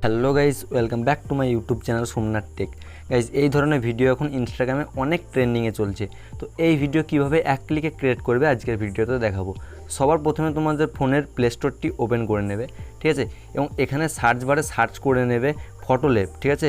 Hello guys, welcome back to my YouTube channel Somnath Tech. Guys, এই ধরনের video এখন ইনস্টাগ্রামে অনেক ট্রেন্ডিংয়ে চলছে। তো এই ভিডিও কীভাবে এক ক্লিকে ক্রিয়েট করবে আজকের ভিডিওতে দেখাবো। সবার প্রথমে তোমাদের ফোনের প্লে স্টোরটি ওপেন করে নেবে, ঠিক আছে, এবং এখানে সার্চ বারে সার্চ করে নেবে ফটোলেপ, ঠিক আছে।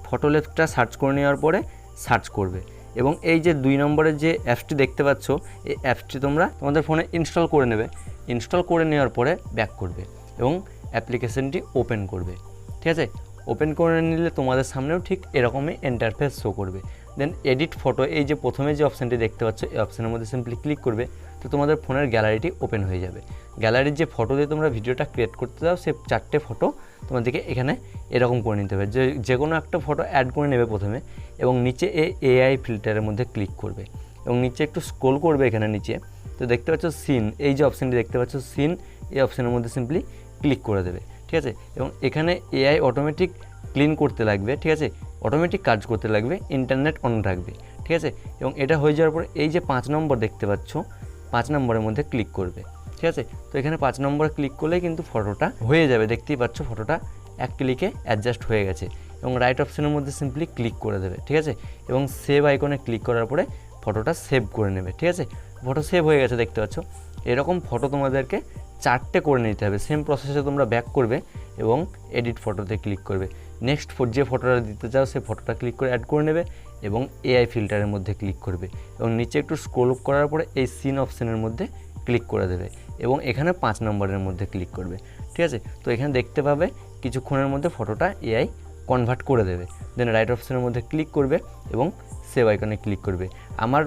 ফটোলেপটা সার্চ করে নেওয়ার পরে সার্চ করবে এবং এই যে 2 নম্বরের যে অ্যাপসটি দেখতে পাচ্ছ, এই অ্যাপসটি তোমরা তোমাদের ফোনে ইনস্টল করে নেবে। ইনস্টল করে নেওয়ার পরে ব্যাক করবে এবং অ্যাপ্লিকেশনটি ওপেন করবে, ঠিক আছে। ওপেন করে নিলে তোমাদের সামনেও ঠিক এরকমই ইন্টারফেস শো করবে। দেন এডিট ফটো, এই যে প্রথমে যে অপশানটি দেখতে পাচ্ছ, এই অপশানের মধ্যে সিম্পলি ক্লিক করবে, তো তোমাদের ফোনের গ্যালারিটি ওপেন হয়ে যাবে। গ্যালারির যে ফটো দিয়ে তোমরা ভিডিওটা ক্রিয়েট করতে দাও, সে 4টে ফটো তোমাদেরকে এখানে এরকম করে নিতে হবে। যে কোনো একটা ফটো অ্যাড করে নেবে প্রথমে এবং নিচে এআই ফিল্টারের মধ্যে ক্লিক করবে এবং নিচে একটু স্ক্রল করবে। এখানে নিচে তো দেখতে পাচ্ছ সিন, এই যে অপশানটি দেখতে পাচ্ছ সিন, এই অপশানের মধ্যে সিম্পলি ক্লিক করে দেবে, ঠিক আছে। এবং এখানে এআই অটোমেটিক ক্লিন করতে লাগবে, ঠিক আছে, অটোমেটিক কাজ করতে লাগবে, ইন্টারনেট অন রাখবে, ঠিক আছে। এবং এটা হয়ে যাওয়ার পর এই যে 5 নম্বর দেখতে পাচ্ছ, 5 নম্বরের মধ্যে ক্লিক করবে, ঠিক আছে। তো এখানে 5 নম্বরে ক্লিক করলে কিন্তু ফটোটা হয়ে যাবে। দেখতেই পাচ্ছ ফটোটা এক ক্লিকে অ্যাডজাস্ট হয়ে গেছে এবং রাইট অপশানের মধ্যে সিম্পলি ক্লিক করে দেবে, ঠিক আছে। এবং সেভ আইকনে ক্লিক করার পরে ফটোটা সেভ করে নেবে, ঠিক আছে। ফটো সেভ হয়ে গেছে দেখতে পাচ্ছ। এরকম ফটো তোমাদেরকে 4টে করে নিতে হবে। সেম প্রসেসে তোমরা ব্যাক করবে এবং এডিট ফটোতে ক্লিক করবে। নেক্সট যে ফটোটা দিতে চাও সেই ফটোটা ক্লিক করে অ্যাড করে নেবে এবং এআই ফিল্টারের মধ্যে ক্লিক করবে এবং নিচে একটু স্ক্রল আপ করার পরে এই সিন অপশানের মধ্যে ক্লিক করে দেবে এবং এখানে 5 নম্বরের মধ্যে ক্লিক করবে, ঠিক আছে। তো এখানে দেখতে পাবে কিছুক্ষণের মধ্যে ফটোটা এআই কনভার্ট করে দেবে। দেন রাইট অপশানের মধ্যে ক্লিক করবে এবং সেভ আইকনে ক্লিক করবে। আমার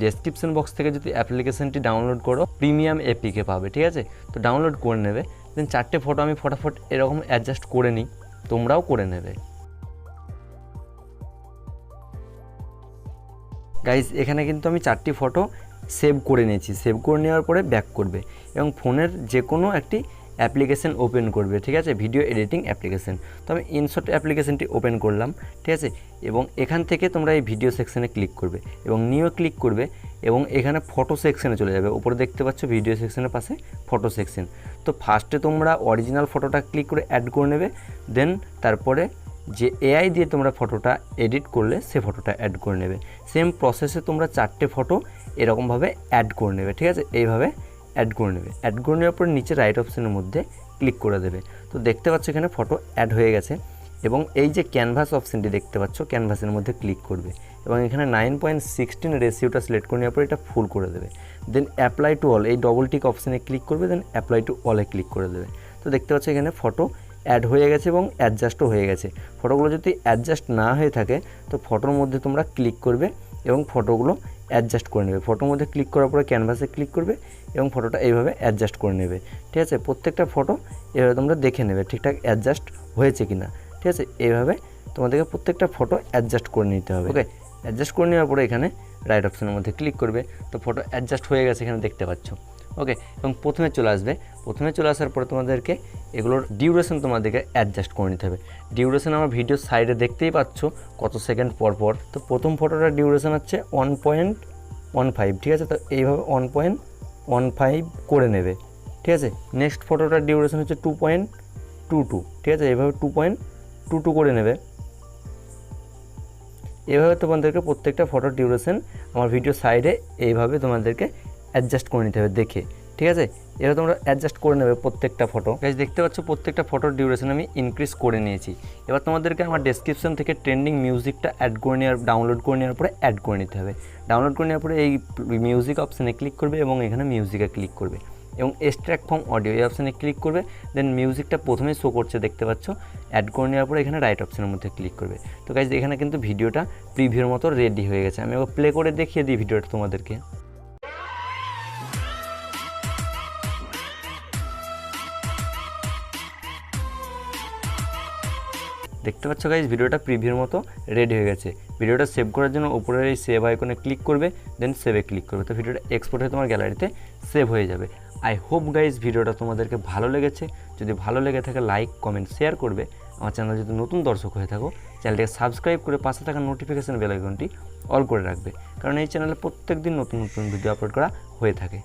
ডেসক্রিপশন বক্স থেকে যদি অ্যাপ্লিকেশনটি ডাউনলোড করো, প্রিমিয়াম এপিকে পাবে, ঠিক আছে। তো ডাউনলোড করে নেবে। দেন 4টে ফটো আমি ফটাফট এরকম অ্যাডজাস্ট করে নিই, তোমরাও করে নেবে। গাইজ, এখানে কিন্তু আমি 4টি ফটো সেভ করে নিয়েছি। সেভ করে নেওয়ার পরে ব্যাক করবে এবং ফোনের যে কোনো একটি অ্যাপ্লিকেশন ওপেন করবে, ঠিক আছে, ভিডিও এডিটিং অ্যাপ্লিকেশন। তো আমি ইনশট অ্যাপ্লিকেশনটি ওপেন করলাম, ঠিক আছে। এবং এখান থেকে তোমরা এই ভিডিও সেকশানে ক্লিক করবে এবং নিউ ক্লিক করবে এবং এখানে ফটো সেকশানে চলে যাবে। উপরে দেখতে পাচ্ছ ভিডিও সেকশানের পাশে ফটো সেকশন। তো ফার্স্টে তোমরা অরিজিনাল ফটোটা ক্লিক করে অ্যাড করে নেবে। দেন তারপরে যে এআই দিয়ে তোমরা ফটোটা এডিট করলে সে ফটোটা অ্যাড করে নেবে। সেম প্রসেসে তোমরা 4টে ফটো এরকমভাবে অ্যাড করে নেবে, ঠিক আছে। এইভাবে অ্যাড করে নেবে। অ্যাড করে নেওয়ার পর নিচে রাইট অপশানের মধ্যে ক্লিক করে দেবে। তো দেখতে পাচ্ছ এখানে ফটো অ্যাড হয়ে গেছে এবং এই যে ক্যানভাস অপশানটি দেখতে পাচ্ছ, ক্যানভাসের মধ্যে ক্লিক করবে এবং এখানে 9:16 রেশিওটা সিলেক্ট করে নেওয়ার পর এটা ফুল করে দেবে। দেন অ্যাপ্লাই টু অল, এই ডবল টিক অপশানে ক্লিক করবে, দেন অ্যাপ্লাই টু অলে ক্লিক করে দেবে। তো দেখতে পাচ্ছ এখানে ফটো অ্যাড হয়ে গেছে এবং অ্যাডজাস্টও হয়ে গেছে। ফটোগুলো যদি অ্যাডজাস্ট না হয়ে থাকে তো ফটোর মধ্যে তোমরা ক্লিক করবে এবং ফটোগুলো অ্যাডজাস্ট করে নেবে। ফটোর মধ্যে ক্লিক করার পরে ক্যানভাসে ক্লিক করবে এবং ফটোটা এইভাবে অ্যাডজাস্ট করে নেবে, ঠিক আছে। প্রত্যেকটা ফটো এভাবে তোমরা দেখে নেবে ঠিকঠাক অ্যাডজাস্ট হয়েছে কি না, ঠিক আছে। এইভাবে তোমাদেরকে প্রত্যেকটা ফটো অ্যাডজাস্ট করে নিতে হবে, ওকে। অ্যাডজাস্ট করে নেওয়ার পরে এখানে রাইট অপশানের মধ্যে ক্লিক করবে। তো ফটো অ্যাডজাস্ট হয়ে গেছে এখানে দেখতে পাচ্ছ, ওকে। এবং প্রথমে চলে আসবে। প্রথমে চলে আসার পরে তোমাদেরকে এগুলোর ডিউরেশন তোমাদেরকে অ্যাডজাস্ট করে নিতে হবে। ডিউরেশন আমার ভিডিওর সাইডে দেখতেই পাচ্ছ কত সেকেন্ড পর পর। তো প্রথম ফটোটার ডিউরেশন হচ্ছে 1.15, ঠিক আছে। তো এইভাবে 1.15 করে নেবে, ঠিক আছে। নেক্সট ফটোটার ডিউরেশন হচ্ছে 2.22, ঠিক আছে। এইভাবে 2.22 করে নেবে। এইভাবে তোমাদেরকে প্রত্যেকটা ফটোর ডিউরেশন আমার ভিডিও সাইডে এইভাবে তোমাদেরকে অ্যাডজাস্ট করে নিতে হবে দেখে, ঠিক আছে। এবার তোমরা অ্যাডজাস্ট করে নেবে প্রত্যেকটা ফটো। গাইস, দেখতে পাচ্ছ প্রত্যেকটা ফটোর ডিউরেশন আমি ইনক্রিজ করে নিয়েছি। এবার তোমাদেরকে আমার ডেসক্রিপশন থেকে ট্রেন্ডিং মিউজিকটা অ্যাড করে নেওয়ার, ডাউনলোড করে নেওয়ার পরে অ্যাড করে নিতে হবে। ডাউনলোড করে নেওয়ার পরে এই মিউজিক অপশানে ক্লিক করবে এবং এখানে মিউজিকে ক্লিক করবে এবং এক্সট্র্যাক্ট ফ্রম অডিও এই অপশানে ক্লিক করবে। দেন মিউজিকটা প্রথমেই শো করছে দেখতে পাচ্ছ। অ্যাড করে নেওয়ার পরে এখানে রাইট অপশানের মধ্যে ক্লিক করবে। তো গাইস, এখানে কিন্তু ভিডিওটা প্রিভিউর মতো রেডি হয়ে গেছে। আমি এবার প্লে করে দেখিয়ে দিই ভিডিওটা তোমাদেরকে। দেখতে পাচ্ছ গাইজ, ভিডিওটা প্রিভিউর মতো রেডি হয়ে গেছে। ভিডিওটা সেভ করার জন্য উপরের এই সেভ আইকনে ক্লিক করবে, দেন সেভে ক্লিক করবে। তো ভিডিওটা এক্সপোর্ট হয়ে তোমার গ্যালারিতে সেভ হয়ে যাবে। আই হোপ গাইজ ভিডিওটা তোমাদেরকে ভালো লেগেছে। যদি ভালো লেগে থাকে লাইক, কমেন্ট, শেয়ার করবে। আমার চ্যানেল যদি নতুন দর্শক হয়ে থাকো, চ্যানেলটাকে সাবস্ক্রাইব করে পাশে থাকা নোটিফিকেশান বেল আইকনটি অল করে রাখবে, কারণ এই চ্যানেলে প্রত্যেক দিন নতুন নতুন ভিডিও আপলোড করা হয়ে থাকে।